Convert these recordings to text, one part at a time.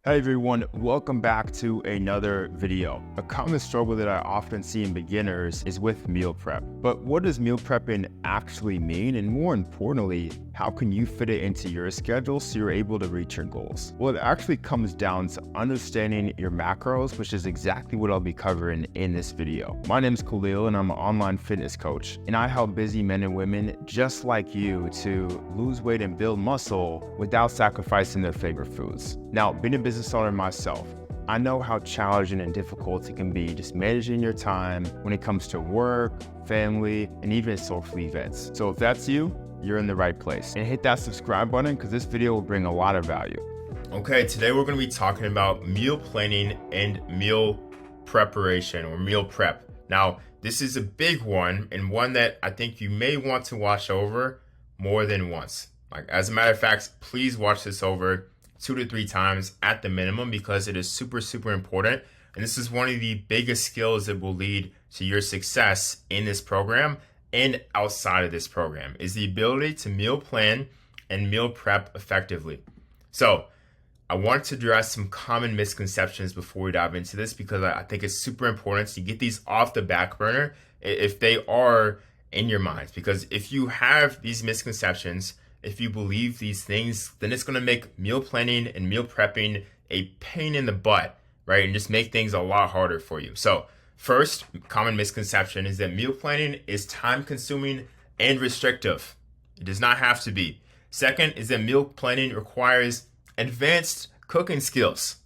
Hey everyone, welcome back to another video. A common struggle that I often see in beginners is with meal prep. But what does meal prepping actually mean? And more importantly, how can you fit it into your schedule so you're able to reach your goals? Well, it actually comes down to understanding your macros, which is exactly what I'll be covering in this video. My name is Khalil and I'm an online fitness coach. And I help busy men and women just like you to lose weight and build muscle without sacrificing their favorite foods. Now, being a business owner myself, I know how challenging and difficult it can be just managing your time when it comes to work, family, and even social events. So if that's you, you're in the right place. And hit that subscribe button because this video will bring a lot of value. Okay, today we're going to be talking about meal planning and meal preparation or meal prep. Now, this is a big one and one that I think you may want to watch over more than once. As a matter of fact, please watch this over 2 to 3 times at the minimum because it is super important. And this is one of the biggest skills that will lead to your success in this program and outside of this program is the ability to meal plan and meal prep effectively. So I want to address some common misconceptions before we dive into this because I think it's super important to get these off the back burner if they are in your minds. Because if you have these misconceptions, if you believe these things, then it's going to make meal planning and meal prepping a pain in the butt, right? And just make things a lot harder for you. So first common misconception is that meal planning is time consuming and restrictive. It does not have to be. Second is that meal planning requires advanced cooking skills.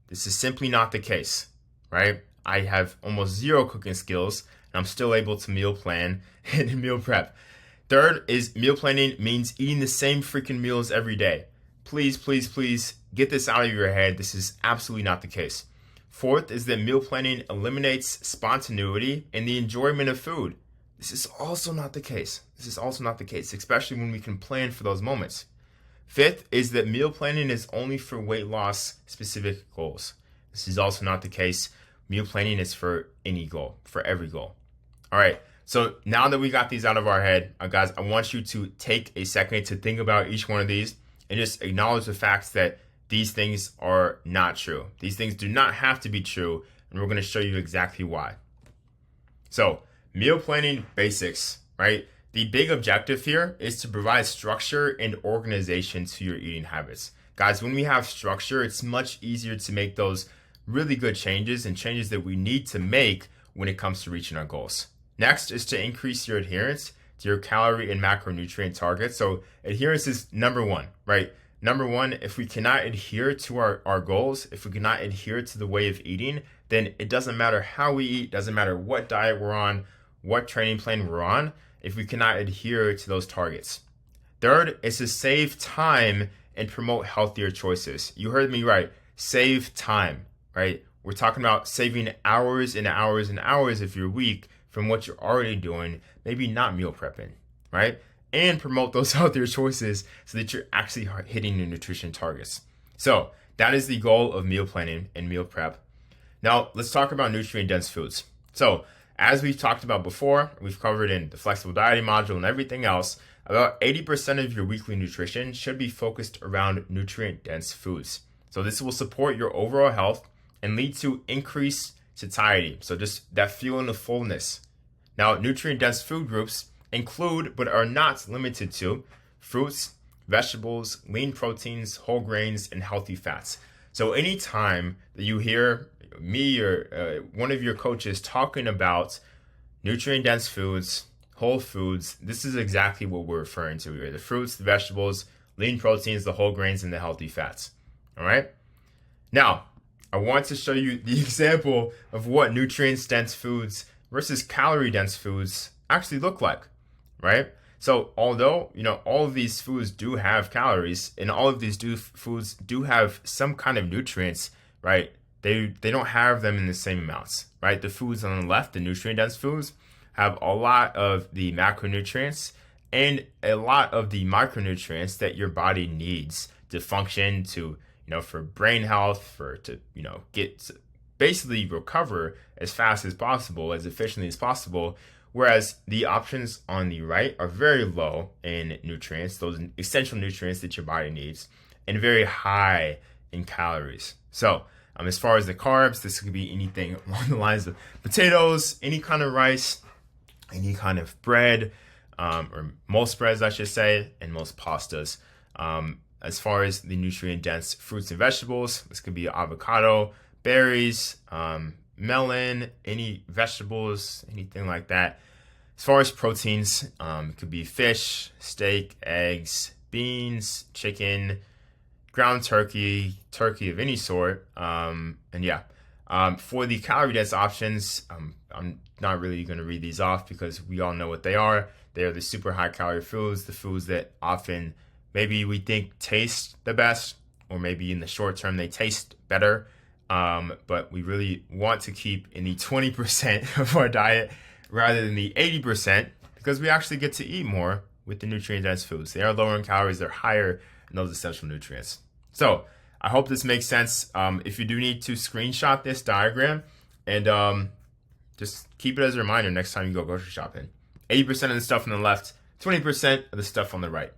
This is simply not the case, right? I have almost zero cooking skills and I'm still able to meal plan and meal prep. Third is meal planning means eating the same freaking meals every day. Please get this out of your head. This is absolutely not the case. Fourth is that meal planning eliminates spontaneity and the enjoyment of food. This is also not the case. Especially when we can plan for those moments. Fifth is that meal planning is only for weight loss specific goals. This is also not the case. Meal planning is for any goal, for every goal. All right. So now that we got these out of our head, guys, I want you to take a second to think about each one of these and just acknowledge the facts that these things are not true. These things do not have to be true, and we're going to show you exactly why. So, meal planning basics, right? The big objective here is to provide structure and organization to your eating habits. Guys, when we have structure, it's much easier to make those really good changes and changes that we need to make when it comes to reaching our goals. Next is to increase your adherence to your calorie and macronutrient targets. So adherence is number one, right? Number one, if we cannot adhere to our goals, if we cannot adhere to the way of eating, then it doesn't matter how we eat, doesn't matter what diet we're on, what training plan we're on, if we cannot adhere to those targets. Third is to save time and promote healthier choices. You heard me right, save time, right? We're talking about saving hours and hours and hours of your week from what you're already doing, maybe not meal prepping, right? And promote those healthier choices so that you're actually hitting your nutrition targets. So that is the goal of meal planning and meal prep. Now let's talk about nutrient-dense foods. So as we've talked about before, we've covered in the flexible dieting module and everything else, about 80% of your weekly nutrition should be focused around nutrient-dense foods. So this will support your overall health and lead to increased satiety. So just that feeling of fullness. Now, nutrient-dense food groups include, but are not limited to, fruits, vegetables, lean proteins, whole grains, and healthy fats. So anytime that you hear me or one of your coaches talking about nutrient-dense foods, whole foods, this is exactly what we're referring to here. The fruits, the vegetables, lean proteins, the whole grains, and the healthy fats. All right? Now, I want to show you the example of what nutrient-dense foods versus calorie-dense foods actually look like, right? So although, all of these foods do have calories and all of these foods do have some kind of nutrients, right? They don't have them in the same amounts, right? The foods on the left, the nutrient-dense foods, have a lot of the macronutrients and a lot of the micronutrients that your body needs to function, to for brain health, get basically recover as fast as possible, as efficiently as possible. Whereas the options on the right are very low in nutrients, those essential nutrients that your body needs, and very high in calories. So as far as the carbs, this could be anything along the lines of potatoes, any kind of rice, any kind of bread, or most breads, I should say, and most pastas. As far as the nutrient-dense fruits and vegetables, this could be avocado, berries, melon, any vegetables, anything like that. As far as proteins, it could be fish, steak, eggs, beans, chicken, ground turkey of any sort, and yeah. For the calorie-dense options, I'm not really going to read these off because we all know what they are. They are the super high-calorie foods, the foods that often maybe we think taste the best, or maybe in the short term they taste better, but we really want to keep in the 20% of our diet rather than the 80%, because we actually get to eat more with the nutrient-dense foods. They are lower in calories, they're higher in those essential nutrients. So I hope this makes sense. If you do need to screenshot this diagram, and just keep it as a reminder next time you go grocery shopping. 80% of the stuff on the left, 20% of the stuff on the right.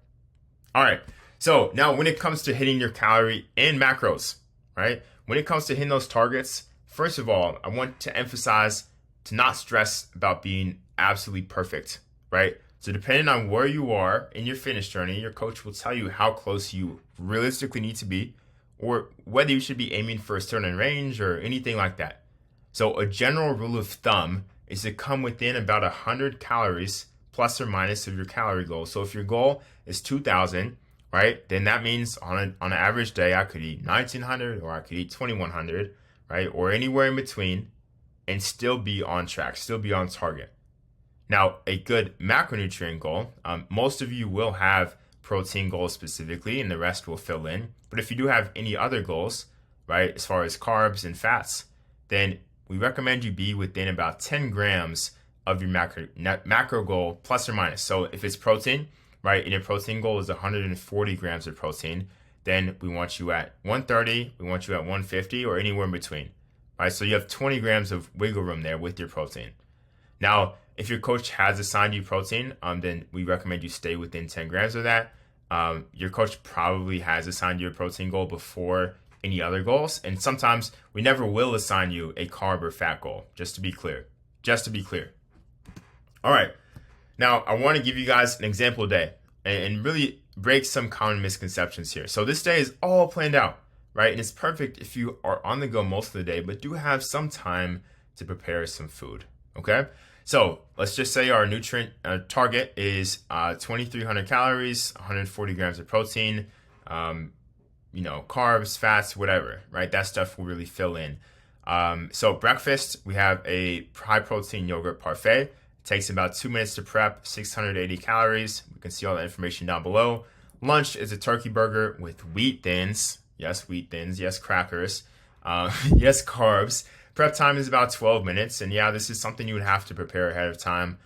All right, so now when it comes to hitting your calorie and macros, right? When it comes to hitting those targets, first of all, I want to emphasize to not stress about being absolutely perfect, right? So depending on where you are in your fitness journey, your coach will tell you how close you realistically need to be, or whether you should be aiming for a certain range or anything like that. So a general rule of thumb is to come within about 100 calories plus or minus of your calorie goal. So if your goal is 2,000, right, then that means on an average day, I could eat 1,900 or I could eat 2,100, right, or anywhere in between, and still be on track, still be on target. Now, a good macronutrient goal, most of you will have protein goals specifically, and the rest will fill in. But if you do have any other goals, right, as far as carbs and fats, then we recommend you be within about 10 grams of your macro goal, plus or minus. So if it's protein, right, and your protein goal is 140 grams of protein, then we want you at 130, we want you at 150, or anywhere in between, right? So you have 20 grams of wiggle room there with your protein. Now, if your coach has assigned you protein, then we recommend you stay within 10 grams of that. Your coach probably has assigned you a protein goal before any other goals. And sometimes we never will assign you a carb or fat goal, just to be clear. All right. Now, I want to give you guys an example day and really break some common misconceptions here. So this day is all planned out, right? And it's perfect if you are on the go most of the day, but do have some time to prepare some food, okay? So let's just say our nutrient target is 2,300 calories, 140 grams of protein, carbs, fats, whatever, right? That stuff will really fill in. So breakfast, we have a high protein yogurt parfait. It takes about 2 minutes to prep, 680 calories. You can see all the information down below. Lunch is a turkey burger with wheat thins. Yes, wheat thins. Yes, crackers. Yes, carbs. Prep time is about 12 minutes. And yeah, this is something you would have to prepare ahead of time.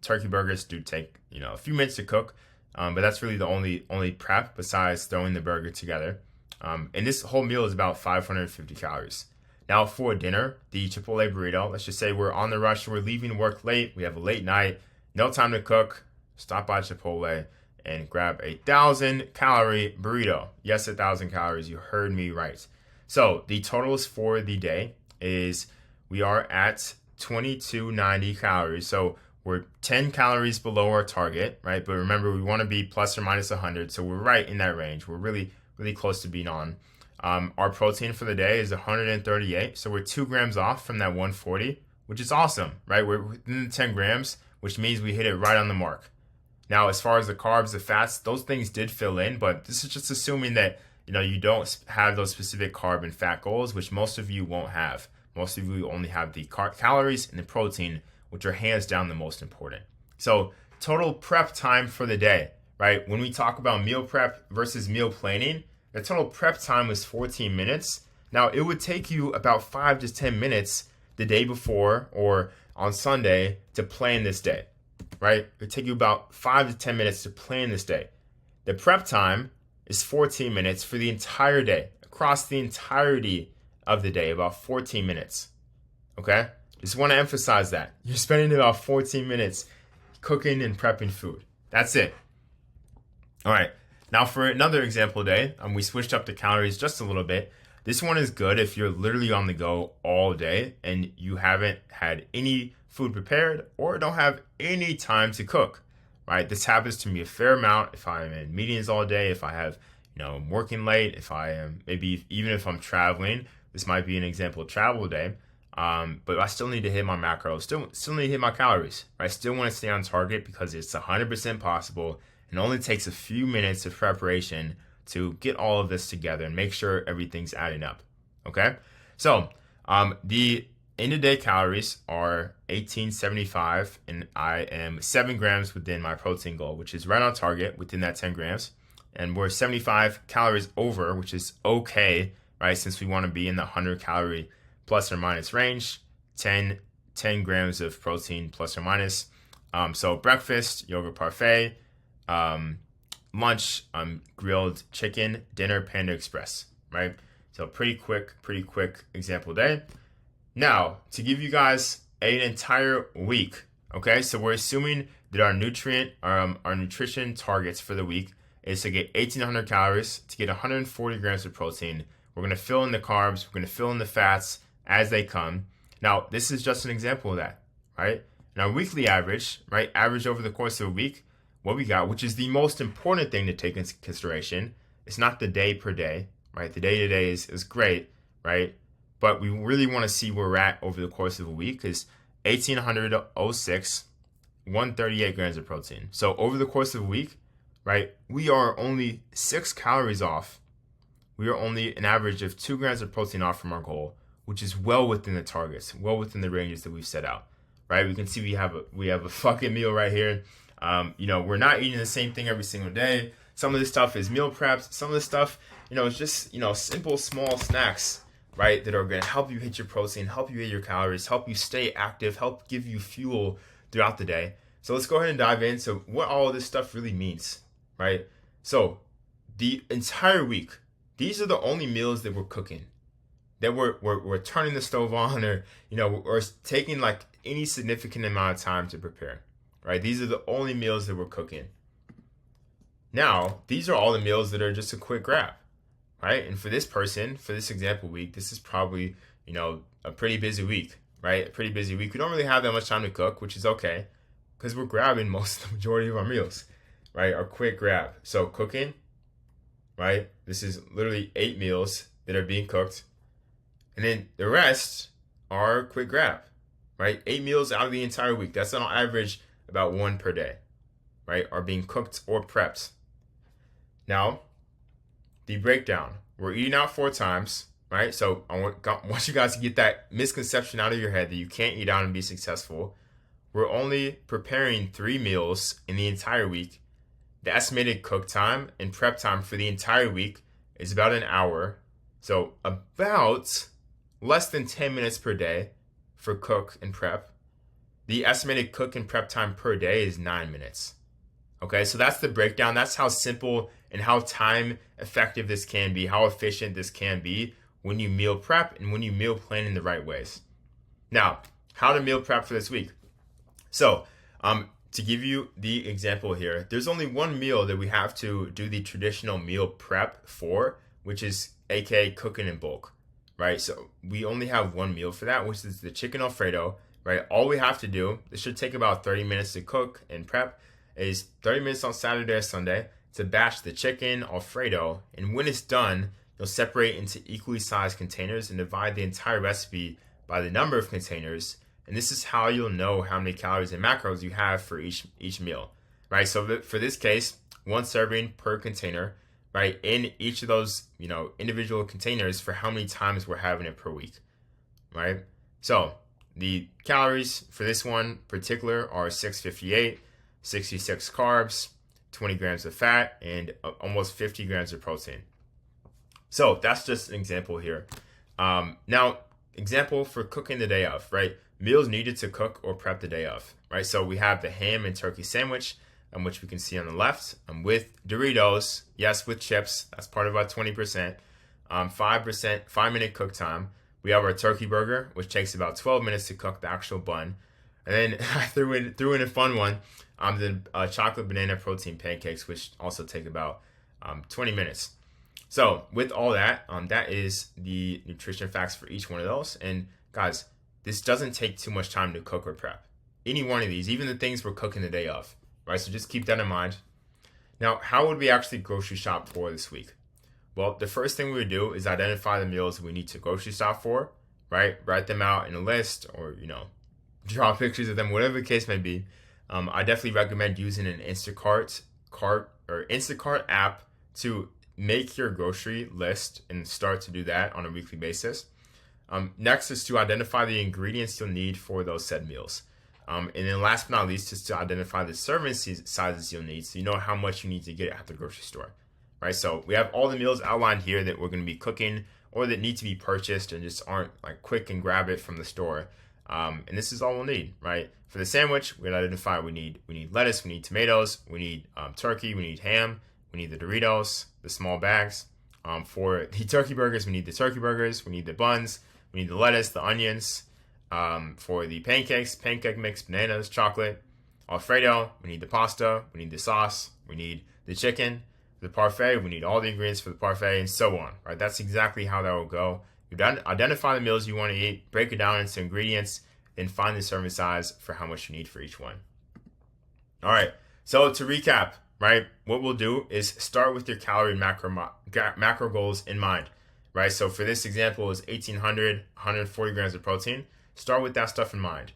Turkey burgers do take, a few minutes to cook. But that's really the only prep besides throwing the burger together. And this whole meal is about 550 calories. Now for dinner, the Chipotle burrito, let's just say we're on the rush, we're leaving work late, we have a late night, no time to cook, stop by Chipotle and grab 1,000-calorie burrito. Yes, 1,000 calories, you heard me right. So the totals for the day is we are at 2,290 calories. So we're 10 calories below our target, right? But remember, we want to be plus or minus 100. So we're right in that range. We're really, really close to being on. Our protein for the day is 138. So we're 2 grams off from that 140, which is awesome, right? We're within the 10 grams, which means we hit it right on the mark. Now, as far as the carbs, the fats, those things did fill in, but this is just assuming that, you don't have those specific carb and fat goals, which most of you won't have. Most of you only have the calories and the protein, which are hands down the most important. So total prep time for the day, right? When we talk about meal prep versus meal planning, the total prep time was 14 minutes. Now it would take you about 5 to 10 minutes the day before or on Sunday to plan this day, right? It would take you about 5 to 10 minutes to plan this day. The prep time is 14 minutes for the entire day, across the entirety of the day, about 14 minutes, okay? Just want to emphasize that. You're spending about 14 minutes cooking and prepping food. That's it. All right. Now for another example day, we switched up the calories just a little bit. This one is good if you're literally on the go all day and you haven't had any food prepared or don't have any time to cook, right? This happens to me a fair amount if I'm in meetings all day, if I have, I'm working late, if I am, maybe even if I'm traveling. This might be an example of travel day, but I still need to hit my macros, still need to hit my calories, right? I still want to stay on target because it's 100% possible and only takes a few minutes of preparation to get all of this together and make sure everything's adding up. Okay, so the end of day calories are 1875, and I am 7 grams within my protein goal, which is right on target within that 10 grams. And we're 75 calories over, which is okay, right? Since we want to be in the 100 calorie plus or minus range, 10 grams of protein plus or minus. So breakfast, yogurt parfait, lunch, grilled chicken, dinner, Panda Express, right? So pretty quick example day. Now, to give you guys an entire week, okay? So we're assuming that our nutrition targets for the week is to get 1,800 calories, to get 140 grams of protein. We're going to fill in the carbs. We're going to fill in the fats as they come. Now, this is just an example of that, right? And our weekly average, right? Average over the course of a week, what we got, which is the most important thing to take into consideration. It's not the day per day, right? The day to day is great, right? But we really want to see where we're at over the course of a week is 1,806, 138 grams of protein. So over the course of a week, right, we are only 6 calories off. We are only an average of 2 grams of protein off from our goal, which is well within the targets, well within the ranges that we've set out, right? We can see we have a fucking meal right here. We're not eating the same thing every single day. Some of this stuff is meal preps. Some of this stuff, it's just, simple, small snacks, right, that are going to help you hit your protein, help you hit your calories, help you stay active, help give you fuel throughout the day. So let's go ahead and dive into what all of this stuff really means, right? So the entire week, these are the only meals that we're cooking, that we're turning the stove on, or, or taking like any significant amount of time to prepare, right? These are the only meals that we're cooking. Now, these are all the meals that are just a quick grab, right? And for this person, for this example week, this is probably, a pretty busy week, right? A pretty busy week. We don't really have that much time to cook, which is okay, because we're grabbing most of the majority of our meals, right? Our quick grab. So cooking, right? This is literally 8 meals that are being cooked. And then the rest are quick grab, right? 8 meals out of the entire week. That's on average about 1 per day, right? Are being cooked or prepped. Now, the breakdown. We're eating out 4 times, right? So I want you guys to get that misconception out of your head that you can't eat out and be successful. We're only preparing 3 meals in the entire week. The estimated cook time and prep time for the entire week is about an hour. So about less than 10 minutes per day for cook and prep. The estimated cook and prep time per day is 9 minutes. Okay, so that's the breakdown. That's how simple and how time effective this can be, how efficient this can be when you meal prep and when you meal plan in the right ways. Now, how to meal prep for this week. So, to give you the example here, there's only one meal that we have to do the traditional meal prep for, which is aka cooking in bulk, right? So we only have one meal for that, which is the chicken Alfredo, right? All we have to do, this should take about 30 minutes to cook and prep, is 30 minutes on Saturday or Sunday to batch the chicken Alfredo. And when it's done, you'll separate into equally sized containers and divide the entire recipe by the number of containers. And this is how you'll know how many calories and macros you have for each meal, right? So for this case, 1 serving per container, right? In each of those, individual containers for how many times we're having it per week, right? So the calories for this one particular are 658, 66 carbs, 20 grams of fat, and almost 50 grams of protein. So that's just an example here. Now, example for cooking the day of, right? Meals needed to cook or prep the day of, right? So we have the ham and turkey sandwich, which we can see on the left, with Doritos, yes, with chips. That's part of our 20%, 5-minute cook time. We have our turkey burger, which takes about 12 minutes to cook the actual bun. And then I threw in a fun one, the chocolate banana protein pancakes, which also take about 20 minutes. So with all that, that is the nutrition facts for each one of those. And guys, this doesn't take too much time to cook or prep. Any one of these, even the things we're cooking the day of, right? So just keep that in mind. Now, how would we actually grocery shop for this week? Well, the first thing we would do is identify the meals we need to grocery shop for, right? Write them out in a list, or, draw pictures of them, whatever the case may be. I definitely recommend using an Instacart app to make your grocery list and start to do that on a weekly basis. Next is to identify the ingredients you'll need for those said meals. And then last but not least is to identify the serving sizes you'll need, so you know how much you need to get at the grocery store, right? So we have all the meals outlined here that we're going to be cooking or that need to be purchased and just aren't like quick and grab it from the store. And this is all we'll need, right? For the sandwich, we'll identify we need lettuce, we need tomatoes, we need turkey, we need ham, we need the Doritos, the small bags. For the turkey burgers, we need the turkey burgers, we need the buns, we need the lettuce, the onions. For the pancakes, pancake mix, bananas, chocolate. Alfredo, we need the pasta, we need the sauce, we need the chicken. For the parfait, we need all the ingredients for the parfait, and so on, right? That's exactly how that will go. You identify the meals you want to eat, break it down into ingredients, then find the serving size for how much you need for each one. All right, so to recap, right, what we'll do is start with your calorie and macro goals in mind, right? So for this example is 1,800, 140 grams of protein. Start with that stuff in mind.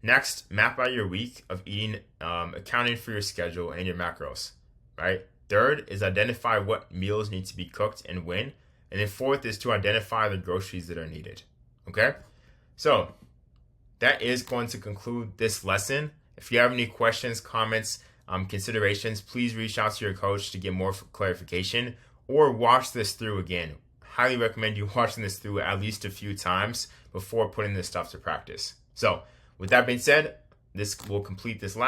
Next, map out your week of eating, accounting for your schedule and your macros, right? Third is identify what meals need to be cooked and when. And then fourth is to identify the groceries that are needed, okay? So that is going to conclude this lesson. If you have any questions, comments, considerations, please reach out to your coach to get more clarification or watch this through again. Highly recommend you watching this through at least a few times before putting this stuff to practice. So with that being said, this will complete this lesson.